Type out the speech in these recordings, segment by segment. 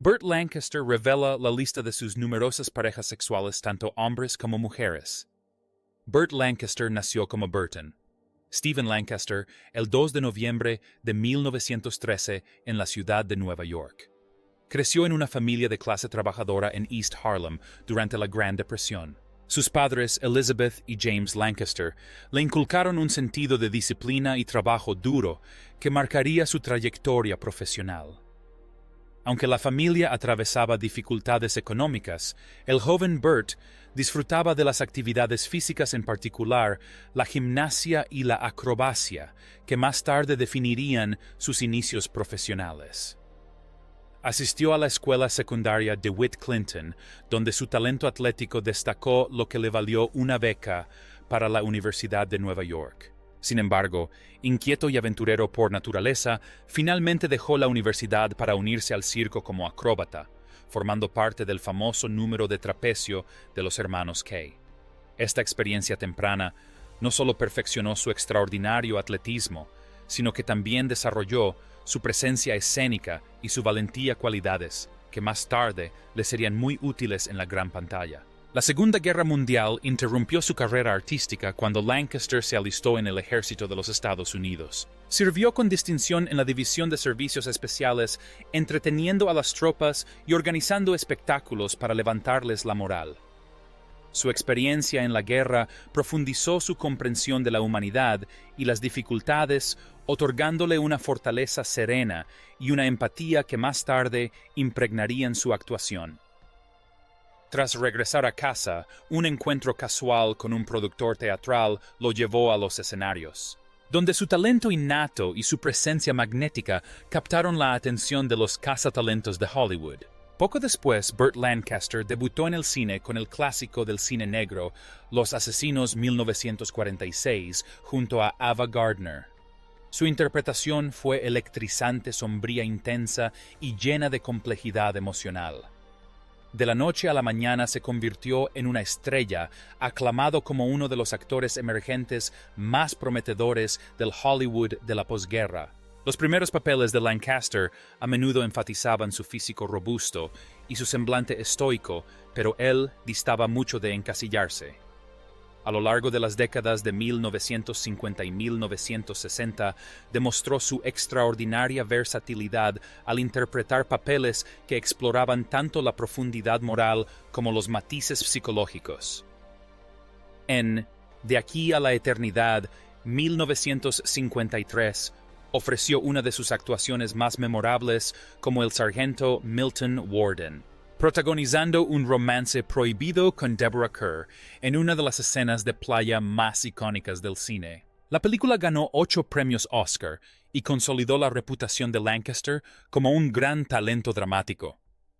Burt Lancaster revela la lista de sus numerosas parejas sexuales tanto hombres como mujeres. Burt Lancaster nació como Burton Stephen Lancaster el 2 de noviembre de 1913 en la ciudad de Nueva York. Creció en una familia de clase trabajadora en East Harlem durante la Gran Depresión. Sus padres, Elizabeth y James Lancaster, le inculcaron un sentido de disciplina y trabajo duro que marcaría su trayectoria profesional. Aunque la familia atravesaba dificultades económicas, el joven Burt disfrutaba de las actividades físicas, en particular la gimnasia y la acrobacia, que más tarde definirían sus inicios profesionales. Asistió a la escuela secundaria DeWitt Clinton, donde su talento atlético destacó, lo que le valió una beca para la Universidad de Nueva York. Sin embargo, inquieto y aventurero por naturaleza, finalmente dejó la universidad para unirse al circo como acróbata, formando parte del famoso número de trapecio de los hermanos Kay. Esta experiencia temprana no solo perfeccionó su extraordinario atletismo, sino que también desarrolló su presencia escénica y su valentía, cualidades que más tarde le serían muy útiles en la gran pantalla. La Segunda Guerra Mundial interrumpió su carrera artística cuando Lancaster se alistó en el ejército de los Estados Unidos. Sirvió con distinción en la División de Servicios Especiales, entreteniendo a las tropas y organizando espectáculos para levantarles la moral. Su experiencia en la guerra profundizó su comprensión de la humanidad y las dificultades, otorgándole una fortaleza serena y una empatía que más tarde impregnarían su actuación. Tras regresar a casa, un encuentro casual con un productor teatral lo llevó a los escenarios, donde su talento innato y su presencia magnética captaron la atención de los cazatalentos de Hollywood. Poco después, Burt Lancaster debutó en el cine con el clásico del cine negro, Los Asesinos 1946, junto a Ava Gardner. Su interpretación fue electrizante, sombría, intensa y llena de complejidad emocional. De la noche a la mañana se convirtió en una estrella, aclamado como uno de los actores emergentes más prometedores del Hollywood de la posguerra. Los primeros papeles de Lancaster a menudo enfatizaban su físico robusto y su semblante estoico, pero él distaba mucho de encasillarse. A lo largo de las décadas de 1950 y 1960, demostró su extraordinaria versatilidad al interpretar papeles que exploraban tanto la profundidad moral como los matices psicológicos. En De aquí a la eternidad, 1953, ofreció una de sus actuaciones más memorables como el sargento Milton Warden, protagonizando un romance prohibido con Deborah Kerr en una de las escenas de playa más icónicas del cine. La película ganó 8 premios Oscar y consolidó la reputación de Lancaster como un gran talento dramático.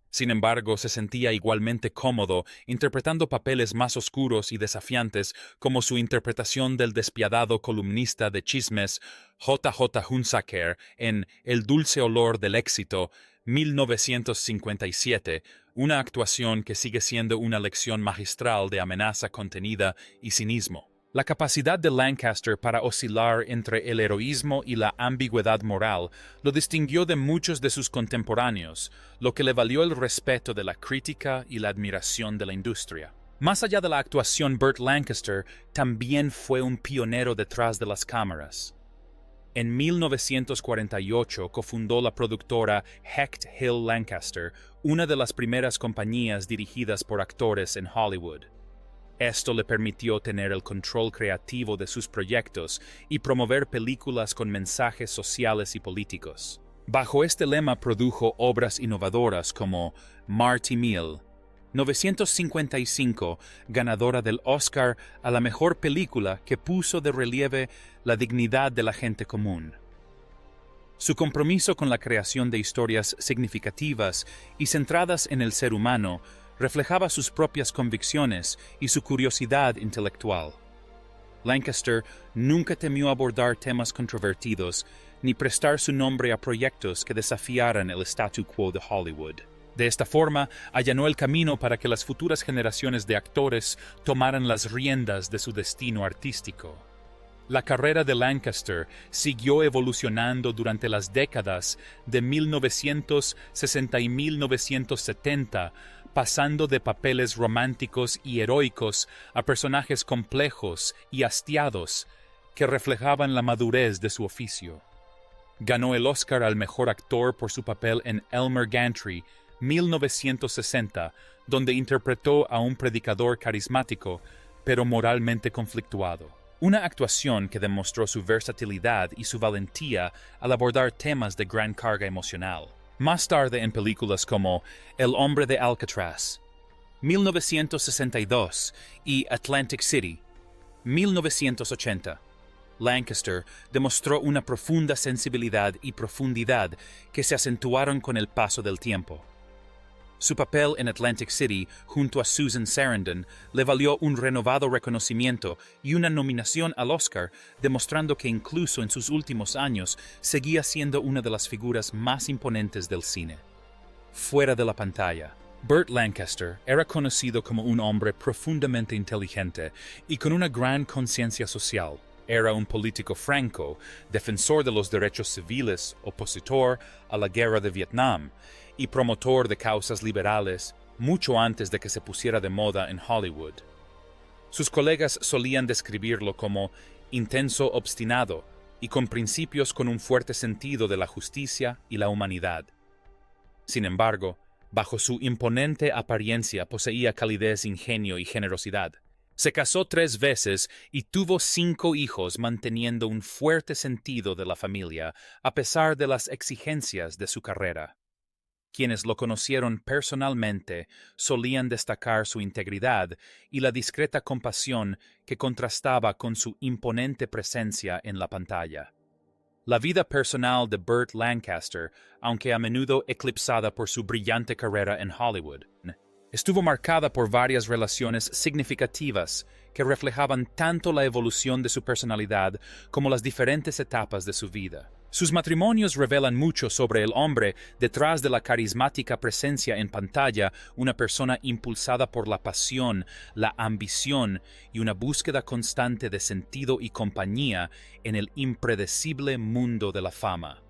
Sin embargo, se sentía igualmente cómodo interpretando papeles más oscuros y desafiantes, como su interpretación del despiadado columnista de chismes J. J. Hunsaker en El dulce olor del éxito, 1957, una actuación que sigue siendo una lección magistral de amenaza contenida y cinismo. La capacidad de Lancaster para oscilar entre el heroísmo y la ambigüedad moral lo distinguió de muchos de sus contemporáneos, lo que le valió el respeto de la crítica y la admiración de la industria. Más allá de la actuación, Burt Lancaster también fue un pionero detrás de las cámaras. En 1948 cofundó la productora Hecht Hill Lancaster, una de las primeras compañías dirigidas por actores en Hollywood. Esto le permitió tener el control creativo de sus proyectos y promover películas con mensajes sociales y políticos. Bajo este lema produjo obras innovadoras como Marty Meal, 1955, ganadora del Oscar a la mejor película, que puso de relieve la dignidad de la gente común. Su compromiso con la creación de historias significativas y centradas en el ser humano reflejaba sus propias convicciones y su curiosidad intelectual. Lancaster nunca temió abordar temas controvertidos ni prestar su nombre a proyectos que desafiaran el statu quo de Hollywood. De esta forma, allanó el camino para que las futuras generaciones de actores tomaran las riendas de su destino artístico. La carrera de Lancaster siguió evolucionando durante las décadas de 1960 y 1970, pasando de papeles románticos y heroicos a personajes complejos y hastiados que reflejaban la madurez de su oficio. Ganó el Oscar al mejor actor por su papel en Elmer Gantry, 1960, donde interpretó a un predicador carismático, pero moralmente conflictuado. Una actuación que demostró su versatilidad y su valentía al abordar temas de gran carga emocional. Más tarde en películas como El hombre de Alcatraz, 1962 y Atlantic City, 1980, Lancaster demostró una profunda sensibilidad y profundidad que se acentuaron con el paso del tiempo. Su papel en Atlantic City junto a Susan Sarandon le valió un renovado reconocimiento y una nominación al Oscar, demostrando que incluso en sus últimos años seguía siendo una de las figuras más imponentes del cine. Fuera de la pantalla, Burt Lancaster era conocido como un hombre profundamente inteligente y con una gran conciencia social. Era un político franco, defensor de los derechos civiles, opositor a la guerra de Vietnam y promotor de causas liberales mucho antes de que se pusiera de moda en Hollywood. Sus colegas solían describirlo como intenso obstinado y con principios con un fuerte sentido de la justicia y la humanidad. Sin embargo, bajo su imponente apariencia poseía calidez, ingenio y generosidad. Se casó 3 veces y tuvo 5 hijos, manteniendo un fuerte sentido de la familia a pesar de las exigencias de su carrera. Quienes lo conocieron personalmente solían destacar su integridad y la discreta compasión que contrastaba con su imponente presencia en la pantalla. La vida personal de Burt Lancaster, aunque a menudo eclipsada por su brillante carrera en Hollywood, estuvo marcada por varias relaciones significativas que reflejaban tanto la evolución de su personalidad como las diferentes etapas de su vida. Sus matrimonios revelan mucho sobre el hombre detrás de la carismática presencia en pantalla, una persona impulsada por la pasión, la ambición y una búsqueda constante de sentido y compañía en el impredecible mundo de la fama.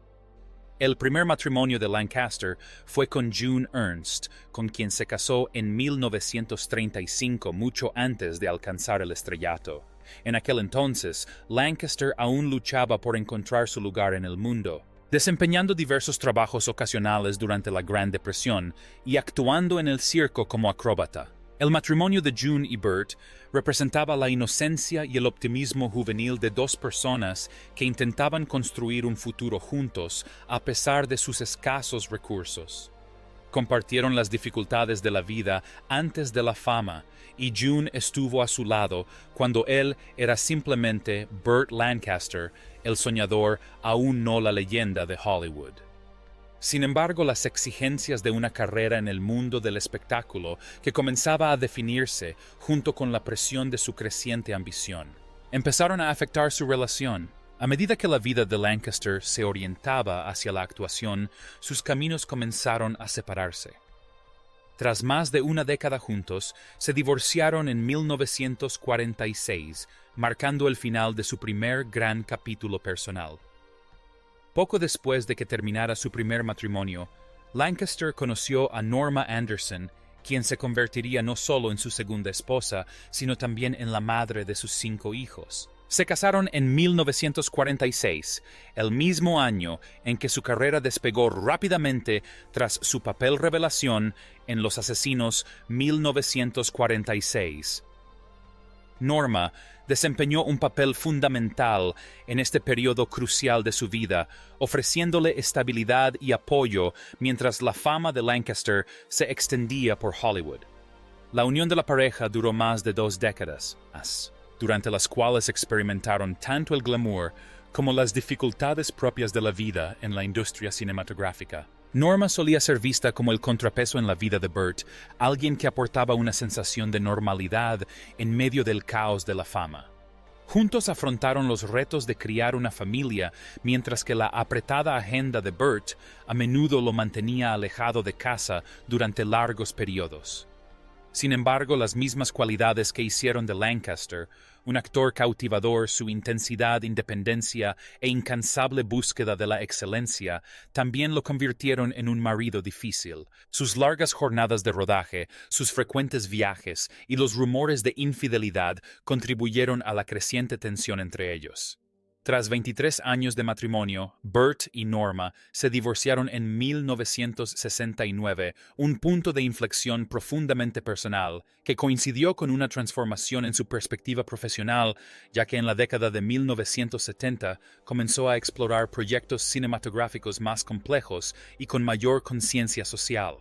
El primer matrimonio de Lancaster fue con June Ernst, con quien se casó en 1935, mucho antes de alcanzar el estrellato. En aquel entonces, Lancaster aún luchaba por encontrar su lugar en el mundo, desempeñando diversos trabajos ocasionales durante la Gran Depresión y actuando en el circo como acróbata. El matrimonio de June y Burt representaba la inocencia y el optimismo juvenil de 2 personas que intentaban construir un futuro juntos a pesar de sus escasos recursos. Compartieron las dificultades de la vida antes de la fama, y June estuvo a su lado cuando él era simplemente Burt Lancaster, el soñador, aún no la leyenda de Hollywood. Sin embargo, las exigencias de una carrera en el mundo del espectáculo que comenzaba a definirse junto con la presión de su creciente ambición, empezaron a afectar su relación. A medida que la vida de Lancaster se orientaba hacia la actuación, sus caminos comenzaron a separarse. Tras más de una década juntos, se divorciaron en 1946, marcando el final de su primer gran capítulo personal. Poco después de que terminara su primer matrimonio, Lancaster conoció a Norma Anderson, quien se convertiría no solo en su segunda esposa, sino también en la madre de sus 5 hijos. Se casaron en 1946, el mismo año en que su carrera despegó rápidamente tras su papel revelación en Los Asesinos 1946. Norma desempeñó un papel fundamental en este periodo crucial de su vida, ofreciéndole estabilidad y apoyo mientras la fama de Lancaster se extendía por Hollywood. La unión de la pareja duró más de 2 décadas, durante las cuales experimentaron tanto el glamour como las dificultades propias de la vida en la industria cinematográfica. Norma solía ser vista como el contrapeso en la vida de Burt, alguien que aportaba una sensación de normalidad en medio del caos de la fama. Juntos afrontaron los retos de criar una familia, mientras que la apretada agenda de Burt a menudo lo mantenía alejado de casa durante largos periodos. Sin embargo, las mismas cualidades que hicieron de Lancaster un actor cautivador, su intensidad, independencia e incansable búsqueda de la excelencia, también lo convirtieron en un marido difícil. Sus largas jornadas de rodaje, sus frecuentes viajes y los rumores de infidelidad contribuyeron a la creciente tensión entre ellos. Tras 23 años de matrimonio, Burt y Norma se divorciaron en 1969, un punto de inflexión profundamente personal, que coincidió con una transformación en su perspectiva profesional, ya que en la década de 1970 comenzó a explorar proyectos cinematográficos más complejos y con mayor conciencia social.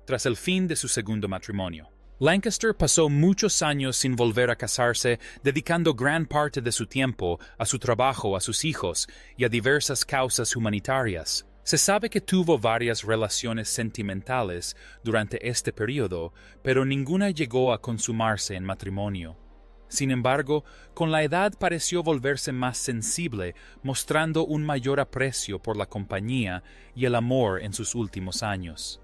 Tras el fin de su segundo matrimonio, Lancaster pasó muchos años sin volver a casarse, dedicando gran parte de su tiempo a su trabajo, a sus hijos y a diversas causas humanitarias. Se sabe que tuvo varias relaciones sentimentales durante este periodo, pero ninguna llegó a consumarse en matrimonio. Sin embargo, con la edad pareció volverse más sensible, mostrando un mayor aprecio por la compañía y el amor en sus últimos años.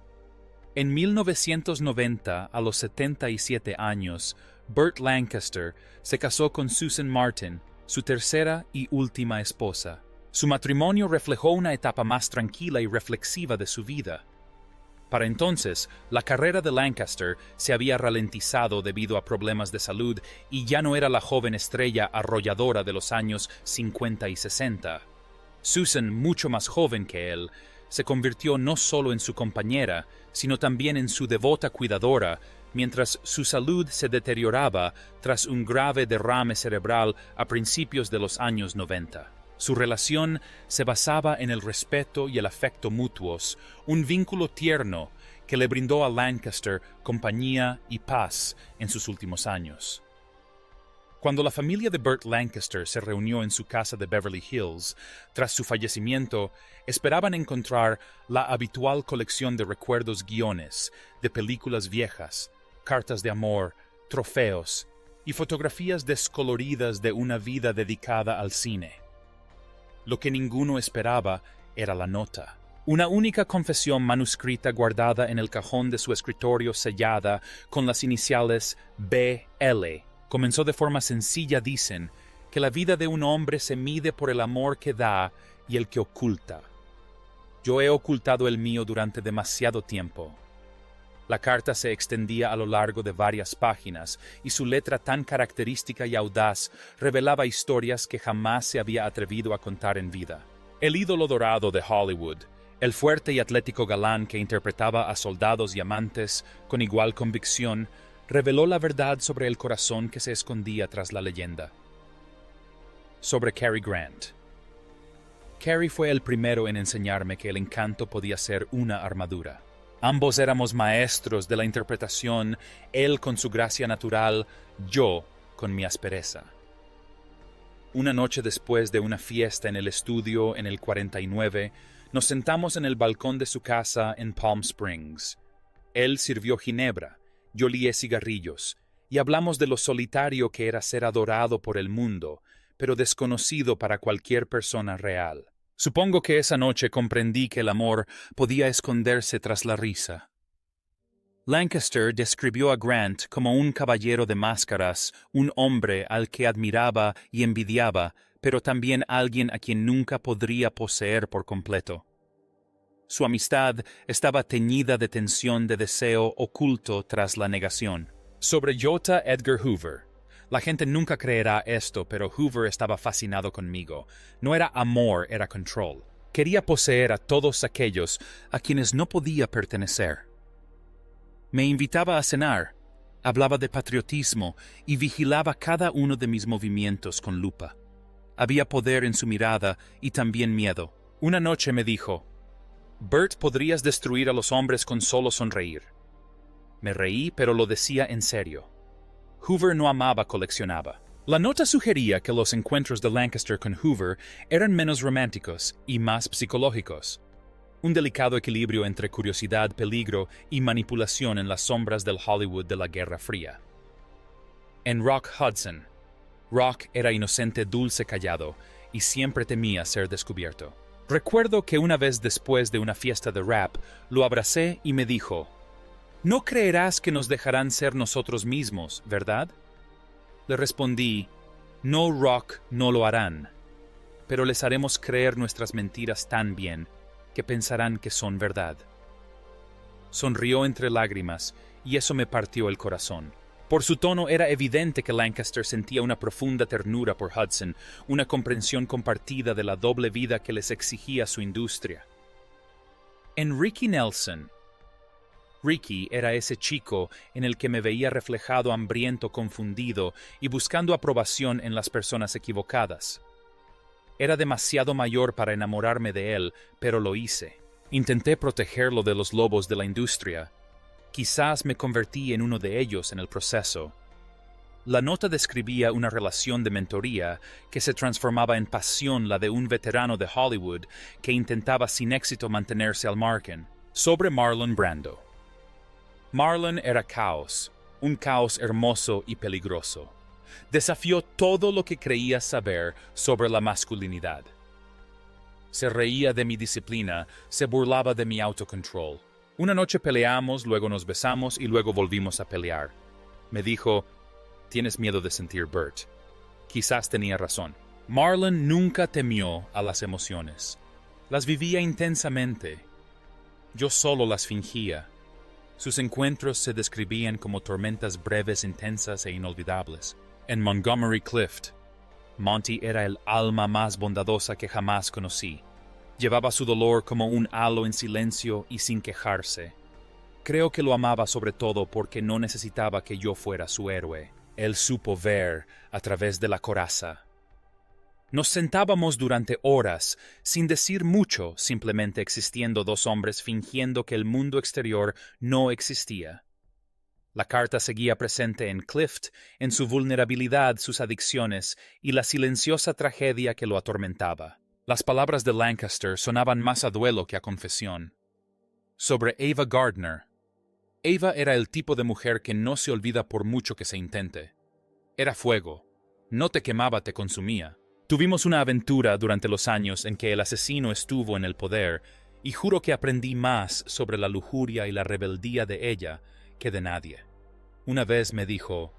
En 1990, a los 77 años, Burt Lancaster se casó con Susan Martin, su tercera y última esposa. Su matrimonio reflejó una etapa más tranquila y reflexiva de su vida. Para entonces, la carrera de Lancaster se había ralentizado debido a problemas de salud y ya no era la joven estrella arrolladora de los años 50 y 60. Susan, mucho más joven que él, se convirtió no solo en su compañera, sino también en su devota cuidadora, mientras su salud se deterioraba tras un grave derrame cerebral a principios de los años 90. Su relación se basaba en el respeto y el afecto mutuos, un vínculo tierno que le brindó a Lancaster compañía y paz en sus últimos años. Cuando la familia de Burt Lancaster se reunió en su casa de Beverly Hills, tras su fallecimiento, esperaban encontrar la habitual colección de recuerdos, guiones, de películas viejas, cartas de amor, trofeos y fotografías descoloridas de una vida dedicada al cine. Lo que ninguno esperaba era la nota. Una única confesión manuscrita guardada en el cajón de su escritorio sellada con las iniciales B.L. Comenzó de forma sencilla, dicen, que la vida de un hombre se mide por el amor que da y el que oculta. Yo he ocultado el mío durante demasiado tiempo. La carta se extendía a lo largo de varias páginas, y su letra tan característica y audaz revelaba historias que jamás se había atrevido a contar en vida. El ídolo dorado de Hollywood, el fuerte y atlético galán que interpretaba a soldados y amantes con igual convicción, reveló la verdad sobre el corazón que se escondía tras la leyenda. Sobre Cary Grant. Cary fue el primero en enseñarme que el encanto podía ser una armadura. Ambos éramos maestros de la interpretación, él con su gracia natural, yo con mi aspereza. Una noche después de una fiesta en el estudio en el 49, nos sentamos en el balcón de su casa en Palm Springs. Él sirvió ginebra, yo lié cigarrillos, y hablamos de lo solitario que era ser adorado por el mundo, pero desconocido para cualquier persona real. Supongo que esa noche comprendí que el amor podía esconderse tras la risa. Lancaster describió a Grant como un caballero de máscaras, un hombre al que admiraba y envidiaba, pero también alguien a quien nunca podría poseer por completo. Su amistad estaba teñida de tensión de deseo oculto tras la negación. Sobre J. Edgar Hoover. La gente nunca creerá esto, pero Hoover estaba fascinado conmigo. No era amor, era control. Quería poseer a todos aquellos a quienes no podía pertenecer. Me invitaba a cenar, hablaba de patriotismo y vigilaba cada uno de mis movimientos con lupa. Había poder en su mirada y también miedo. Una noche me dijo: «Burt, podrías destruir a los hombres con solo sonreír». Me reí, pero lo decía en serio. Hoover no amaba, coleccionaba. La nota sugería que los encuentros de Lancaster con Hoover eran menos románticos y más psicológicos. Un delicado equilibrio entre curiosidad, peligro y manipulación en las sombras del Hollywood de la Guerra Fría. En Rock Hudson, Rock era inocente, dulce, callado, y siempre temía ser descubierto. Recuerdo que una vez después de una fiesta de rap, lo abracé y me dijo: No creerás que nos dejarán ser nosotros mismos, ¿verdad? Le respondí, no, Rock, no lo harán, pero les haremos creer nuestras mentiras tan bien que pensarán que son verdad. Sonrió entre lágrimas, y eso me partió el corazón. Por su tono era evidente que Lancaster sentía una profunda ternura por Hudson, una comprensión compartida de la doble vida que les exigía su industria. En Ricky Nelson. Ricky era ese chico en el que me veía reflejado hambriento, confundido y buscando aprobación en las personas equivocadas. Era demasiado mayor para enamorarme de él, pero lo hice. Intenté protegerlo de los lobos de la industria. Quizás me convertí en uno de ellos en el proceso. La nota describía una relación de mentoría que se transformaba en pasión, la de un veterano de Hollywood que intentaba sin éxito mantenerse al margen. Sobre Marlon Brando. Marlon era caos, un caos hermoso y peligroso. Desafió todo lo que creía saber sobre la masculinidad. Se reía de mi disciplina, se burlaba de mi autocontrol. Una noche peleamos, luego nos besamos y luego volvimos a pelear. Me dijo, «Tienes miedo de sentir, Bert». Quizás tenía razón. Marlon nunca temió a las emociones. Las vivía intensamente. Yo solo las fingía. Sus encuentros se describían como tormentas breves, intensas e inolvidables. En Montgomery Clift, Monty era el alma más bondadosa que jamás conocí. Llevaba su dolor como un halo en silencio y sin quejarse. Creo que lo amaba sobre todo porque no necesitaba que yo fuera su héroe. Él supo ver a través de la coraza. Nos sentábamos durante horas, sin decir mucho, simplemente existiendo dos hombres fingiendo que el mundo exterior no existía. La carta seguía presente en Clift, en su vulnerabilidad, sus adicciones y la silenciosa tragedia que lo atormentaba. Las palabras de Lancaster sonaban más a duelo que a confesión. Sobre Ava Gardner. Ava era el tipo de mujer que no se olvida por mucho que se intente. Era fuego. No te quemaba, te consumía. Tuvimos una aventura durante los años en que el asesino estuvo en el poder, y juro que aprendí más sobre la lujuria y la rebeldía de ella que de nadie. Una vez me dijo,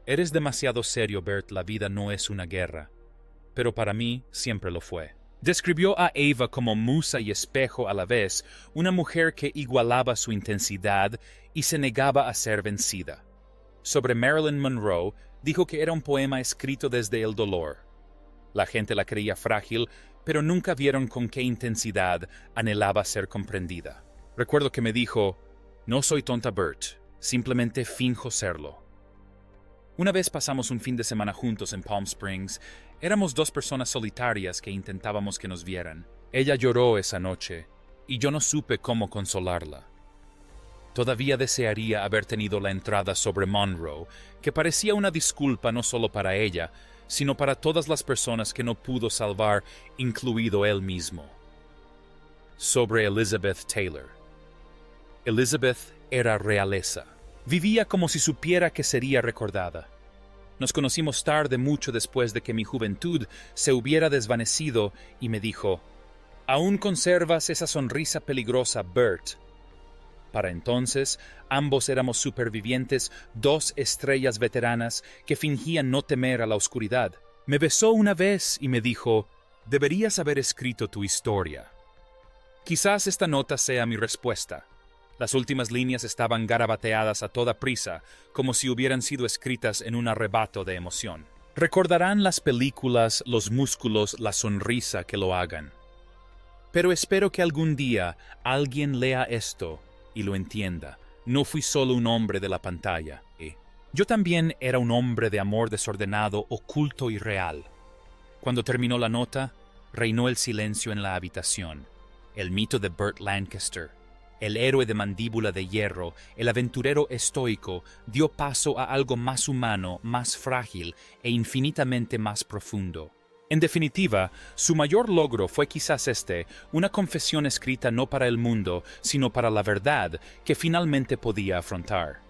«Eres demasiado serio, Bert, la vida no es una guerra». Pero para mí siempre lo fue. Describió a Ava como musa y espejo a la vez, una mujer que igualaba su intensidad y se negaba a ser vencida. Sobre Marilyn Monroe, dijo que era un poema escrito desde el dolor. La gente la creía frágil, pero nunca vieron con qué intensidad anhelaba ser comprendida. Recuerdo que me dijo, «No soy tonta, Bert, simplemente finjo serlo». Una vez pasamos un fin de semana juntos en Palm Springs. Éramos dos personas solitarias que intentábamos que nos vieran. Ella lloró esa noche, y yo no supe cómo consolarla. Todavía desearía haber tenido la entrada sobre Monroe, que parecía una disculpa no solo para ella, sino para todas las personas que no pudo salvar, incluido él mismo. Sobre Elizabeth Taylor. Elizabeth era realeza. Vivía como si supiera que sería recordada. Nos conocimos tarde, mucho después de que mi juventud se hubiera desvanecido, y me dijo, «Aún conservas esa sonrisa peligrosa, Bert». Para entonces, ambos éramos supervivientes, dos estrellas veteranas que fingían no temer a la oscuridad. Me besó una vez y me dijo, «Deberías haber escrito tu historia». Quizás esta nota sea mi respuesta. Las últimas líneas estaban garabateadas a toda prisa, como si hubieran sido escritas en un arrebato de emoción. Recordarán las películas, los músculos, la sonrisa que lo hagan. Pero espero que algún día alguien lea esto y lo entienda. No fui solo un hombre de la pantalla. Yo también era un hombre de amor desordenado, oculto y real. Cuando terminó la nota, reinó el silencio en la habitación. El mito de Burt Lancaster, el héroe de mandíbula de hierro, el aventurero estoico, dio paso a algo más humano, más frágil e infinitamente más profundo. En definitiva, su mayor logro fue quizás una confesión escrita no para el mundo, sino para la verdad que finalmente podía afrontar.